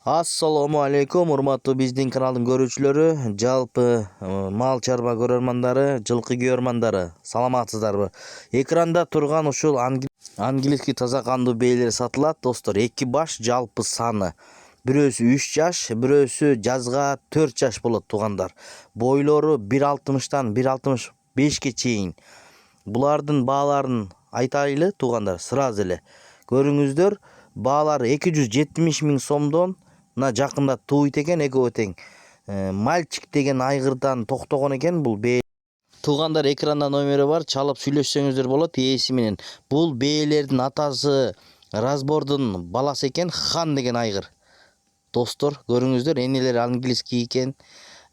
Assalomu alaykum, urmatli bizdin kanalдын көрүүчүлөрү, жалпы мал чарба көрөрмандары, жылкы көрөрмандары, саламатсыздарбы? Экранда турган ушул английский таза кандуу бээлер сатылат, достор. Эки баш жалпы саны. Бирөөсү 3 жаш, бирөөсү жазга 4 жаш болот туугандар. Бойлору 1.60-тан 1.65ке чейин. Булардын бааларын айтайлы туугандар, сразу эле. Көрүңүздөр, баалары 270 миң сомдон жакында туйт экен, экөө тең. Мальчик деген айгырдан токтогон экен бул бээ. Туугандар, экранда номери бар, чалып сүйлөшсөңүздөр болот ээси менен. Бул бээлердин атасы разбордун баласы экен, Хан деген айгыр. Достор, көрүңүздөр, энелери английский экен.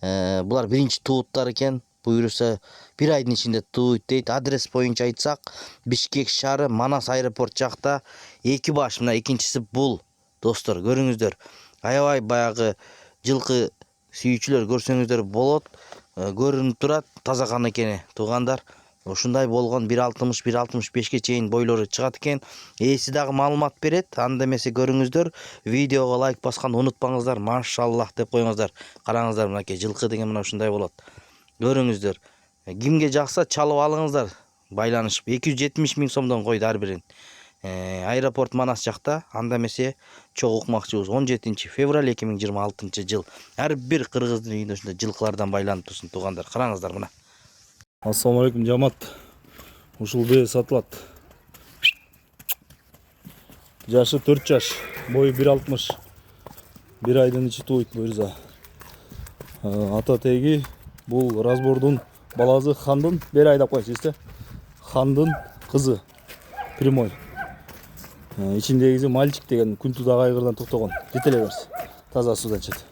Булар биринчи тууттар экен. Буюрса 1 айдын ичинде туйт дейт. Адрес боюнча айтсак, Бишкек шаары, Манас аэропорт жакта. Эки баш, мына экинчиси бул. Достор, көрүңүздөр. Аябай баягы жылкы сүйүүчүлөр көрсөңүздөр болот. Көрүнүп турат таза кан экени туугандар. Ушундай болгон 1.60 1.65ке чейин бойлору чыгат экен. Ээси дагы маалымат берет. Анда эмесе көрүңүздөр, видеого лайк басканды унутпаңыздар. Машаллах деп коюңуздар. Караңыздар, мынакей жылкы деген мына ушундай болот. Көрүңүздөр. Кимге жакса чалып алыңыздар. Байланышып 270 миң сомдон койду ар бирин. Аэропорт Манас жакта. Анда эмесе чогуу укмакчыбыз 17 февраль 2026 жыл. Ар бир кыргыздын үйүндө ушундай жылкылардан байланып турсун туугандар. Караңыздар мына. Ассаламу алейкум, жамат. Ушул бээ сатылат. Жашы 4 жаш, бою 1.60. 1 айдын ичи туйт буюрса. Ата теги бул разбордун баласы, Хандын, бери айдап койсуз, Хандын кызы, прямой. Ичиндегиси мальчик деген күнтудагы айгырдан токтогон. Жетелей берсин. Таза суудан ичет.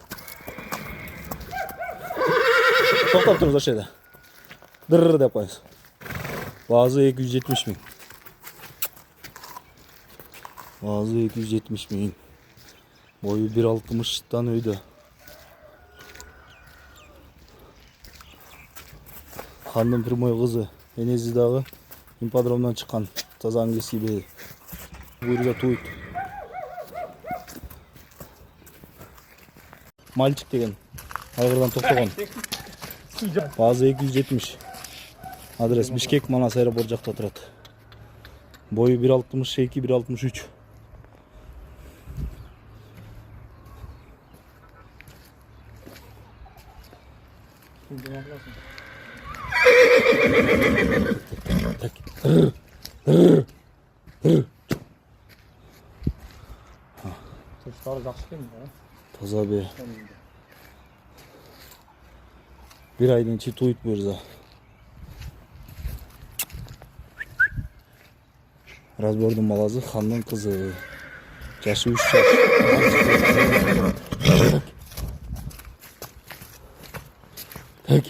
Токтоп туруңуз ошол жерде. Дыр деп коюңуз. Баазы 270 миң. Баазы 270 миң. Бою 1.60-тан өйдө. Хандын прямой кызы. Энеси дагы ипподромдон чыккан. Таза английский бээ. Буйрса туйт. Мальчик деген айгырдан токтогон. Баазы 270. Адрес Бишкек, Манас аэропорт жакта турат. Бою 1.62 1.63. Таза бээ. 1 айдын ичи туйт буюрса. Разбордун баласы, Хандын кызы. Жашы 3 жаш. Так.